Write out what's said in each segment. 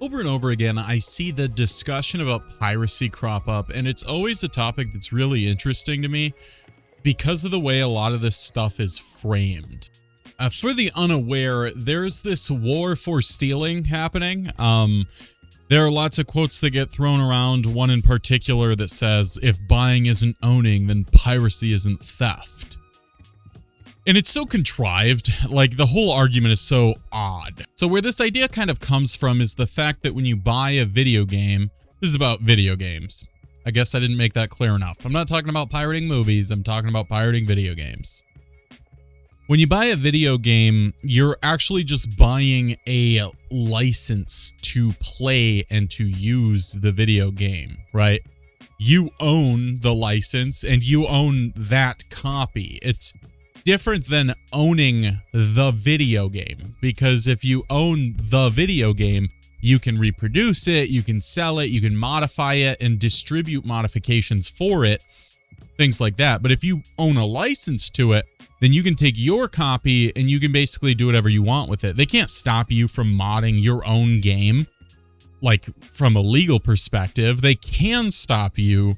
Over and over again, I see the discussion about piracy crop up, and it's always a topic that's really interesting to me because of the way a lot of this stuff is framed. For the unaware, there's this war for stealing happening. There are lots of quotes that get thrown around, one in particular that says, if buying isn't owning, then piracy isn't theft. And it's so contrived, like the whole argument is so odd. So where this idea kind of comes from is the fact that when you buy a video game, this is about video games. I guess I didn't make that clear enough. I'm not talking about pirating movies, I'm talking about pirating video games. When you buy a video game, you're actually just buying a license to play and to use the video game, right? You own the license and you own that copy. It's different than owning the video game, because if you own the video game, you can reproduce it, you can sell it, you can modify it and distribute modifications for it, things like that. But if you own a license to it, then you can take your copy and you can basically do whatever you want with it. They can't stop you from modding your own game, like from a legal perspective. They can stop you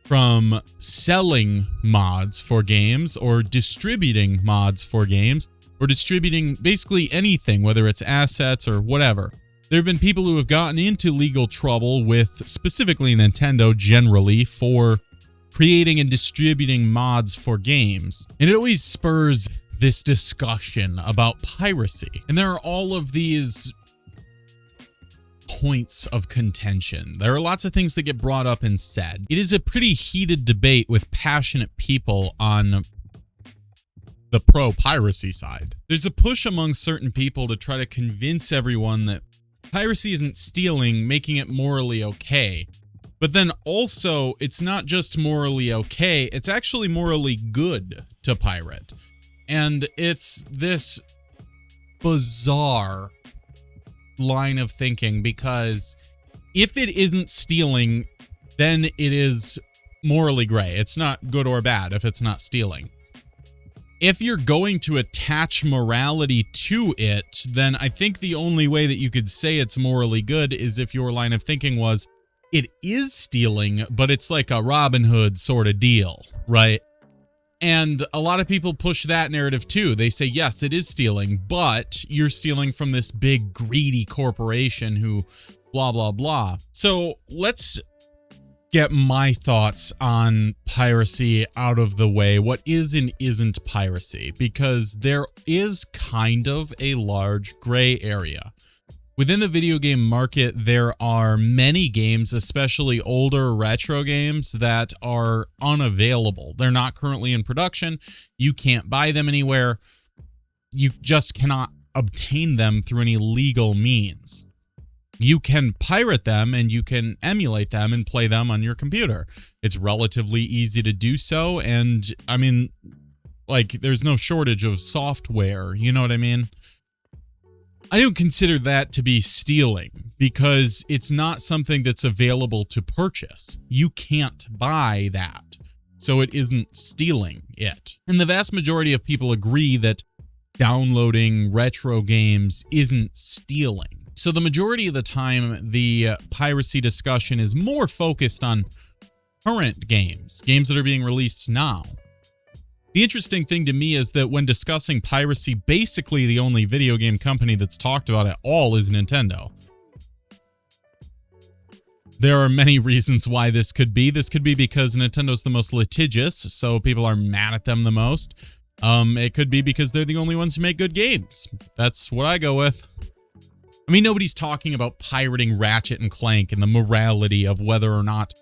from selling mods for games or distributing mods for games or distributing basically anything, whether it's assets or whatever. There have been people who have gotten into legal trouble with specifically Nintendo generally for creating and distributing mods for games. And it always spurs this discussion about piracy. And there are all of these points of contention. There are lots of things that get brought up and said. It is a pretty heated debate with passionate people on the pro-piracy side. There's a push among certain people to try to convince everyone that piracy isn't stealing, making it morally okay. But then also, it's not just morally okay, it's actually morally good to pirate. And it's this bizarre line of thinking, because if it isn't stealing, then it is morally gray. It's not good or bad if it's not stealing. If you're going to attach morality to it, then I think the only way that you could say it's morally good is if your line of thinking was, it is stealing, but it's like a Robin Hood sort of deal, right? And a lot of people push that narrative too. They say, yes, it is stealing, but you're stealing from this big greedy corporation who blah, blah, blah. So let's get my thoughts on piracy out of the way. What is and isn't piracy? Because there is kind of a large gray area. Within the video game market, there are many games, especially older retro games, that are unavailable. They're not currently in production. You can't buy them anywhere. You just cannot obtain them through any legal means. You can pirate them and you can emulate them and play them on your computer. It's relatively easy to do so, and I mean, like, there's no shortage of software, you know what I mean? I don't consider that to be stealing because it's not something that's available to purchase. You can't buy that, so it isn't stealing it. And the vast majority of people agree that downloading retro games isn't stealing. So the majority of the time, the piracy discussion is more focused on current games that are being released now. The interesting thing to me is that when discussing piracy, basically the only video game company that's talked about at all is Nintendo. There are many reasons why this could be. This could be because Nintendo's the most litigious, so people are mad at them the most. It could be because they're the only ones who make good games. That's what I go with. I mean, nobody's talking about pirating Ratchet and Clank and the morality of whether or not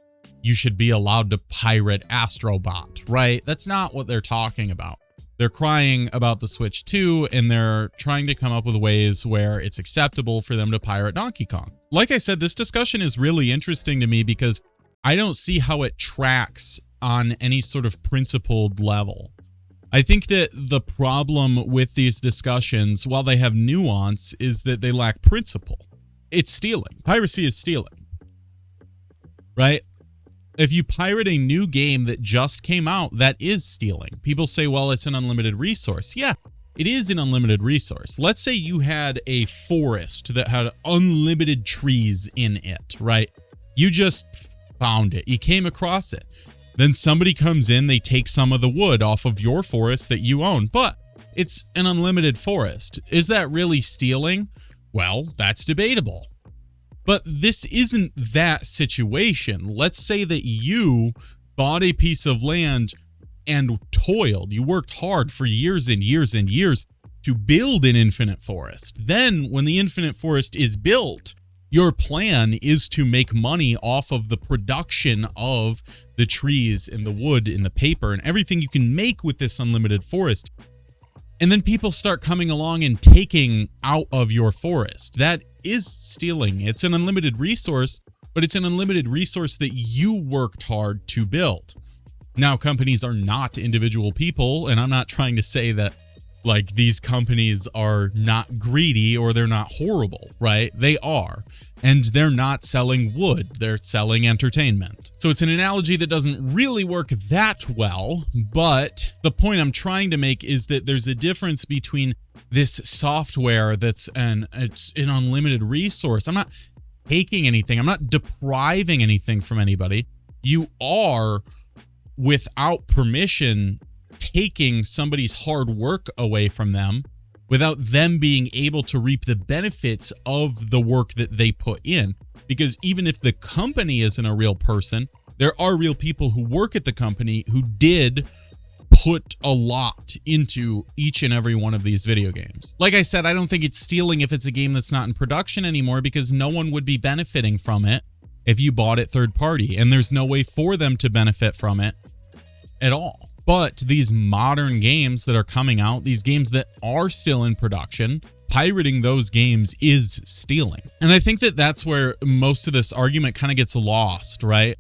you should be allowed to pirate Astrobot, right? That's not what they're talking about. They're crying about the Switch 2, and they're trying to come up with ways where it's acceptable for them to pirate Donkey Kong. Like I said, this discussion is really interesting to me because I don't see how it tracks on any sort of principled level. I think that the problem with these discussions, while they have nuance, is that they lack principle. It's stealing. Piracy is stealing, right? If you pirate a new game that just came out, that is stealing. People say, well, it's an unlimited resource. Yeah, it is an unlimited resource. Let's say you had a forest that had unlimited trees in it, right? You just found it. You came across it. Then somebody comes in, they take some of the wood off of your forest that you own, but it's an unlimited forest. Is that really stealing? Well, that's debatable. But this isn't that situation. Let's say that you bought a piece of land and toiled. You worked hard for years and years and years to build an infinite forest. Then when the infinite forest is built, your plan is to make money off of the production of the trees and the wood and the paper and everything you can make with this unlimited forest. And then people start coming along and taking out of your forest. That is stealing. It's an unlimited resource, but it's an unlimited resource that you worked hard to build. Now, companies are not individual people, and I'm not trying to say that like these companies are not greedy or they're not horrible, right? They are. And they're not selling wood, they're selling entertainment. So it's an analogy that doesn't really work that well, but the point I'm trying to make is that there's a difference between this software that's it's an unlimited resource. I'm not taking anything, I'm not depriving anything from anybody. You are, without permission, taking somebody's hard work away from them without them being able to reap the benefits of the work that they put in. Because even if the company isn't a real person, there are real people who work at the company who did put a lot into each and every one of these video games. Like I said, I don't think it's stealing if it's a game that's not in production anymore, because no one would be benefiting from it if you bought it third party, and there's no way for them to benefit from it at all. But these modern games that are coming out, these games that are still in production, pirating those games is stealing. And I think that that's where most of this argument kind of gets lost, right?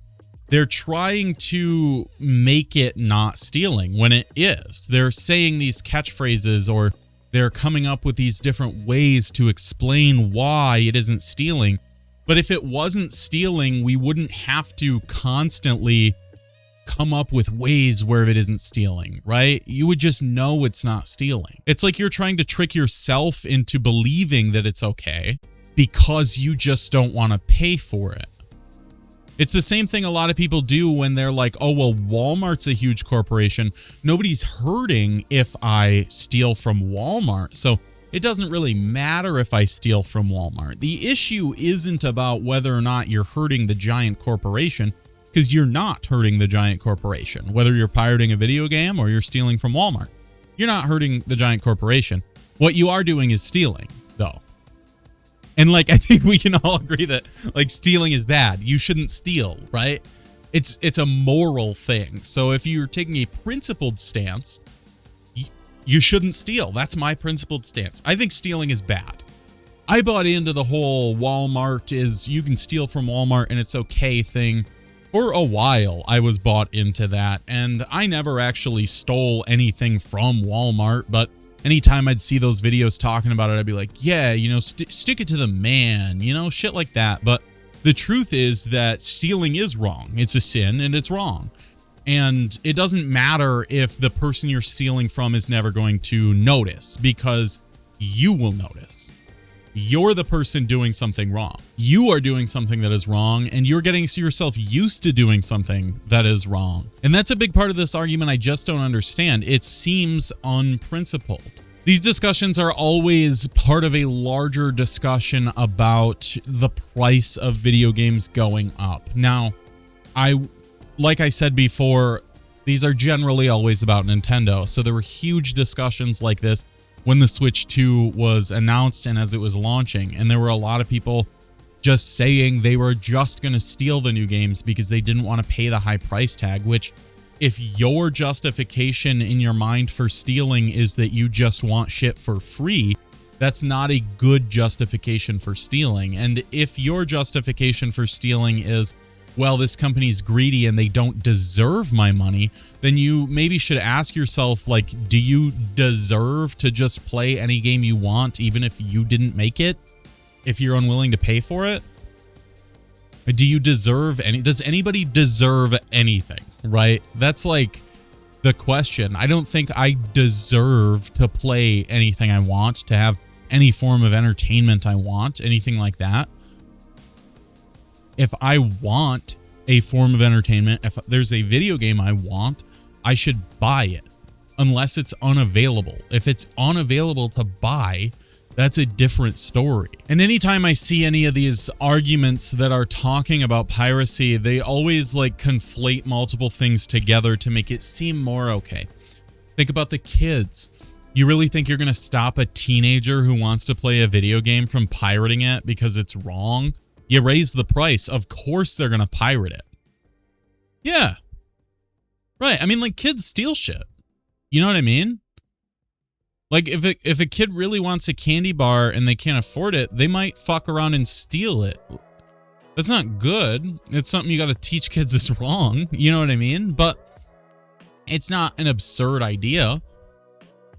They're trying to make it not stealing when it is. They're saying these catchphrases, or they're coming up with these different ways to explain why it isn't stealing. But if it wasn't stealing, we wouldn't have to constantly come up with ways where it isn't stealing, right? You would just know it's not stealing. It's like you're trying to trick yourself into believing that it's okay because you just don't want to pay for it. It's the same thing a lot of people do when they're like, oh, well, Walmart's a huge corporation. Nobody's hurting if I steal from Walmart. So it doesn't really matter if I steal from Walmart. The issue isn't about whether or not you're hurting the giant corporation, because you're not hurting the giant corporation. Whether you're pirating a video game or you're stealing from Walmart, you're not hurting the giant corporation. What you are doing is stealing, though. And like, I think we can all agree that like stealing is bad. You shouldn't steal, right? It's a moral thing. So if you're taking a principled stance, you shouldn't steal. That's my principled stance. I think stealing is bad. I bought into the whole Walmart is you can steal from Walmart and it's okay thing. For a while, I was bought into that, and I never actually stole anything from Walmart, but anytime I'd see those videos talking about it, I'd be like, yeah, you know, stick it to the man, you know, shit like that. But the truth is that stealing is wrong. It's a sin, and it's wrong. And it doesn't matter if the person you're stealing from is never going to notice, because you will notice. You're the person doing something wrong. You are doing something that is wrong, and you're getting yourself used to doing something that is wrong. And that's a big part of this argument I just don't understand. It seems unprincipled. These discussions are always part of a larger discussion about the price of video games going up. Now, like I said before, these are generally always about Nintendo. So there were huge discussions like this when the Switch 2 was announced and as it was launching, and there were a lot of people just saying they were just going to steal the new games because they didn't want to pay the high price tag, which if your justification in your mind for stealing is that you just want shit for free, that's not a good justification for stealing. And if your justification for stealing is, well, this company's greedy and they don't deserve my money, then you maybe should ask yourself, like, do you deserve to just play any game you want, even if you didn't make it, if you're unwilling to pay for it? Do you deserve does anybody deserve anything, right? That's like, the question. I don't think I deserve to play anything I want, to have any form of entertainment I want, anything like that. If I want a form of entertainment, if there's a video game I want, I should buy it, unless it's unavailable. If it's unavailable to buy, that's a different story. And anytime I see any of these arguments that are talking about piracy, they always like conflate multiple things together to make it seem more okay. Think about the kids. You really think you're going to stop a teenager who wants to play a video game from pirating it because it's wrong? You raise the price, of course they're going to pirate it. Yeah. Right. I mean, like, kids steal shit. You know what I mean? Like, if a kid really wants a candy bar and they can't afford it, they might fuck around and steal it. That's not good. It's something you got to teach kids is wrong. You know what I mean? But it's not an absurd idea.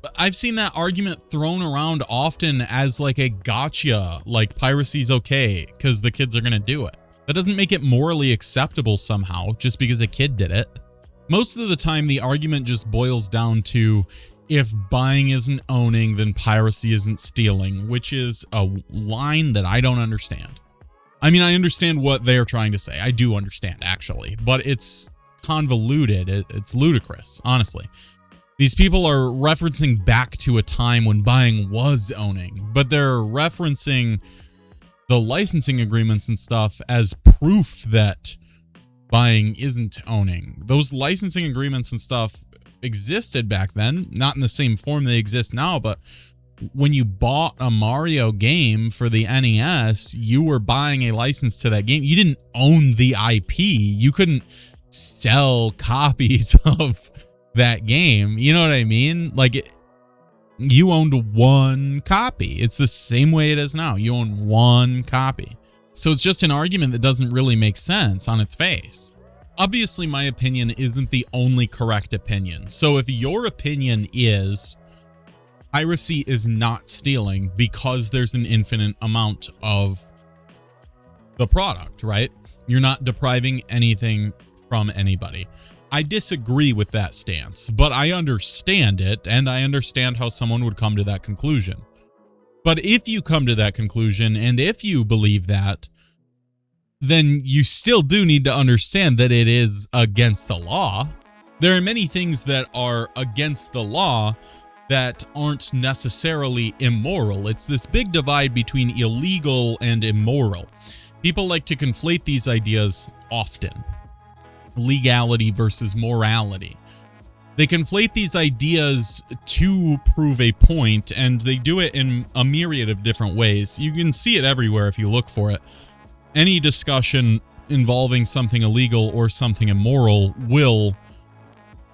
But I've seen that argument thrown around often as like a gotcha, like piracy's okay because the kids are going to do it. That doesn't make it morally acceptable somehow just because a kid did it. Most of the time, the argument just boils down to if buying isn't owning, then piracy isn't stealing, which is a line that I don't understand. I mean, I understand what they're trying to say. I do understand, actually, but it's convoluted. It's ludicrous, honestly. These people are referencing back to a time when buying was owning, but they're referencing the licensing agreements and stuff as proof that buying isn't owning. Those licensing agreements and stuff existed back then, not in the same form they exist now, but when you bought a Mario game for the NES, you were buying a license to that game. You didn't own the IP. You couldn't sell copies of that game. You know what I mean? Like, you owned one copy. It's the same way it is now. You own one copy. So it's just an argument that doesn't really make sense on its face. Obviously, my opinion isn't the only correct opinion. So if your opinion is piracy is not stealing because there's an infinite amount of the product, right? You're not depriving anything from anybody. I disagree with that stance, but I understand it, and I understand how someone would come to that conclusion. But if you come to that conclusion, and if you believe that, then you still do need to understand that it is against the law. There are many things that are against the law that aren't necessarily immoral. It's this big divide between illegal and immoral. People like to conflate these ideas often. Legality versus morality. They conflate these ideas to prove a point, and they do it in a myriad of different ways. You can see it everywhere if you look for it. Any discussion involving something illegal or something immoral will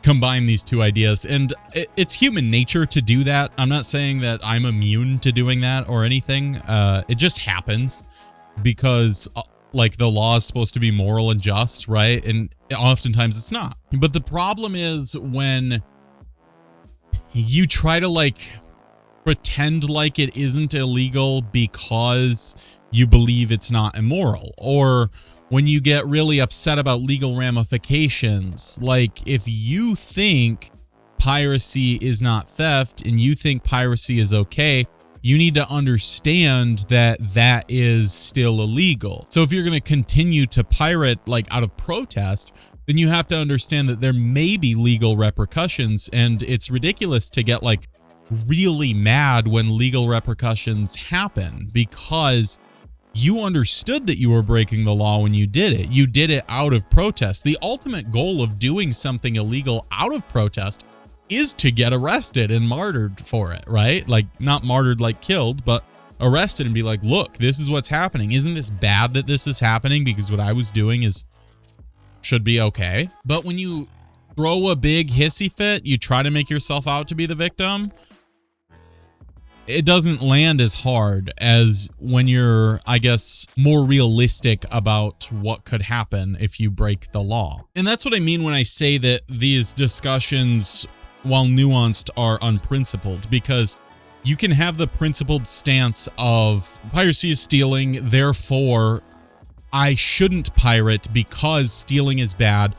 combine these two ideas, and it's human nature to do that. I'm not saying that I'm immune to doing that or anything. It just happens because like the law is supposed to be moral and just, right? And oftentimes it's not. But the problem is when you try to like pretend like it isn't illegal because you believe it's not immoral, or when you get really upset about legal ramifications. Like if you think piracy is not theft and you think piracy is okay, you need to understand that that is still illegal. So if you're going to continue to pirate like out of protest, then you have to understand that there may be legal repercussions, and it's ridiculous to get like really mad when legal repercussions happen because you understood that you were breaking the law when you did it. You did it out of protest. The ultimate goal of doing something illegal out of protest is to get arrested and martyred for it, right? Like not martyred like killed, but arrested and be like, look, this is what's happening. Isn't this bad that this is happening? Because what I was doing should be okay. But when you throw a big hissy fit, you try to make yourself out to be the victim, it doesn't land as hard as when you're, I guess, more realistic about what could happen if you break the law. And that's what I mean when I say that these discussions, while nuanced, are unprincipled, because you can have the principled stance of piracy is stealing, therefore I shouldn't pirate because stealing is bad,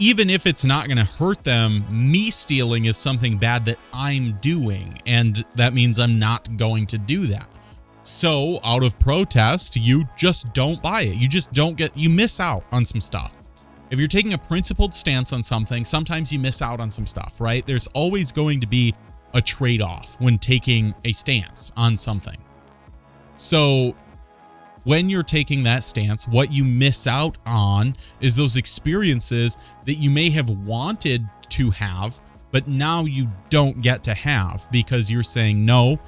even if it's not going to hurt them, me stealing is something bad that I'm doing, and that means I'm not going to do that. So out of protest, you just don't buy it. You just don't you miss out on some stuff. If you're taking a principled stance on something, sometimes you miss out on some stuff, right? There's always going to be a trade-off when taking a stance on something. So when you're taking that stance, what you miss out on is those experiences that you may have wanted to have, but now you don't get to have because you're saying, no,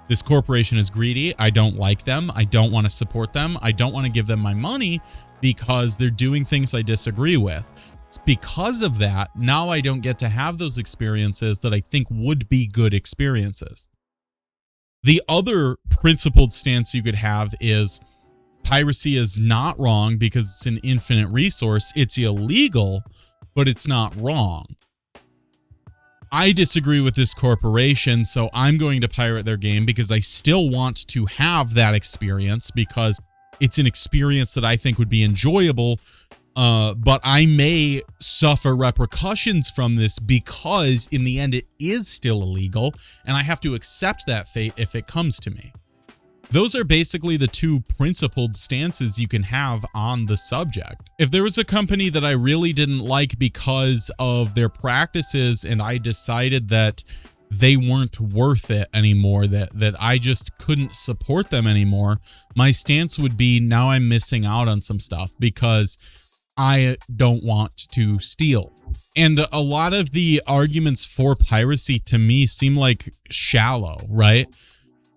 this corporation is greedy. I don't like them. I don't want to support them. I don't want to give them my money because they're doing things I disagree with. It's because of that, now I don't get to have those experiences that I think would be good experiences. The other principled stance you could have is piracy is not wrong because it's an infinite resource. It's illegal, but it's not wrong. I disagree with this corporation, so I'm going to pirate their game because I still want to have that experience because it's an experience that I think would be enjoyable, but I may suffer repercussions from this because in the end it is still illegal, and I have to accept that fate if it comes to me. Those are basically the two principled stances you can have on the subject. If there was a company that I really didn't like because of their practices and I decided that they weren't worth it anymore, that I just couldn't support them anymore, my stance would be now I'm missing out on some stuff because I don't want to steal. And a lot of the arguments for piracy to me seem like shallow, right?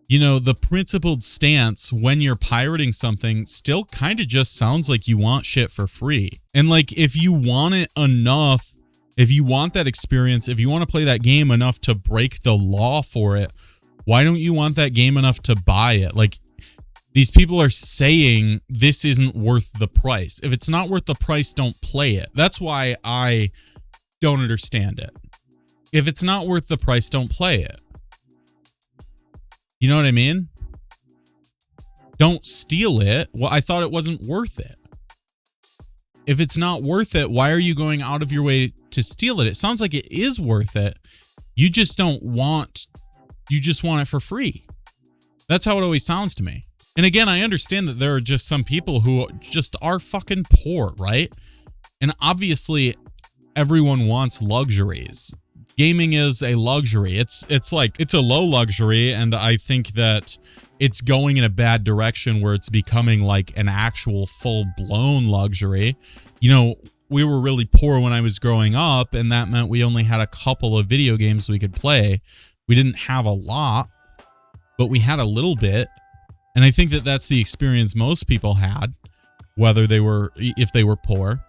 You know, the principled stance when you're pirating something still kind of just sounds like you want shit for free. And like, if you want it enough, if you want that experience, if you want to play that game enough to break the law for it, why don't you want that game enough to buy it? Like, these people are saying this isn't worth the price. If it's not worth the price, don't play it. That's why I don't understand it. If it's not worth the price, don't play it. You know what I mean? Don't steal it. Well, I thought it wasn't worth it. If it's not worth it, why are you going out of your way to steal it? It sounds like it is worth it. You just don't want, you just want it for free. That's how it always sounds to me. And again, I understand that there are just some people who just are fucking poor, right? And obviously everyone wants luxuries. Gaming is a luxury. It's a low luxury, and I think that it's going in a bad direction where it's becoming like an actual full-blown luxury. You know, we were really poor when I was growing up, and that meant we only had a couple of video games we could play. We didn't have a lot, but we had a little bit. And I think that that's the experience most people had, if they were poor.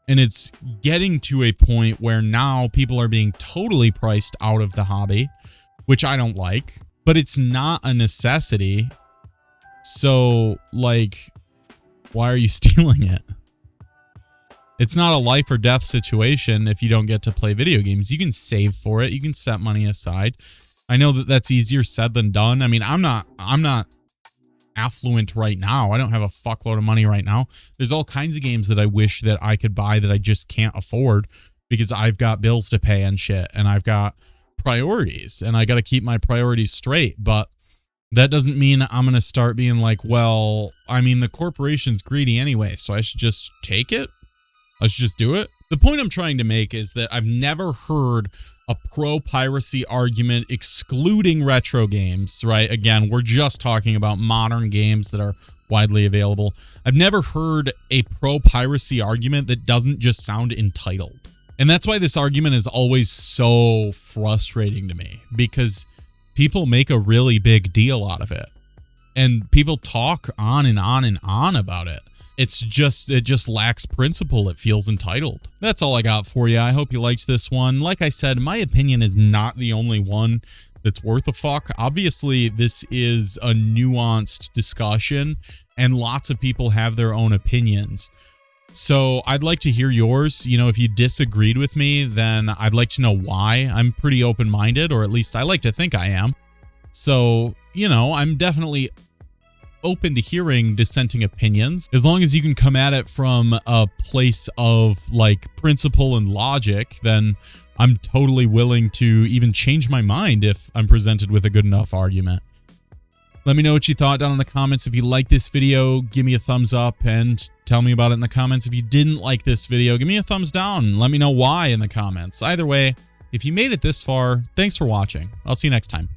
And it's getting to a point where now people are being totally priced out of the hobby, which I don't like, but it's not a necessity. So, like, why are you stealing it? It's not a life or death situation if you don't get to play video games. You can save for it. You can set money aside. I know that that's easier said than done. I mean, I'm not affluent right now. I don't have a fuckload of money right now. There's all kinds of games that I wish that I could buy that I just can't afford because I've got bills to pay and shit, and I've got priorities, and I got to keep my priorities straight. But that doesn't mean I'm going to start being like, well, I mean, the corporation's greedy anyway, so I should just take it. I should just do it. The point I'm trying to make is that I've never heard a pro-piracy argument excluding retro games, right? Again, we're just talking about modern games that are widely available. I've never heard a pro-piracy argument that doesn't just sound entitled. And that's why this argument is always so frustrating to me, because people make a really big deal out of it. And people talk on and on and on about it. It just lacks principle. It feels entitled. That's all I got for you. I hope you liked this one. Like I said, my opinion is not the only one that's worth a fuck. Obviously, this is a nuanced discussion, and lots of people have their own opinions. So I'd like to hear yours. You know, if you disagreed with me, then I'd like to know why. I'm pretty open-minded, or at least I like to think I am. So, you know, I'm definitely open to hearing dissenting opinions. As long as you can come at it from a place of like principle and logic, then I'm totally willing to even change my mind if I'm presented with a good enough argument. Let me know what you thought down in the comments. If you like this video, give me a thumbs up and tell me about it in the comments. If you didn't like this video, give me a thumbs down. Let me know why in the comments. Either way, if you made it this far, thanks for watching. I'll see you next time.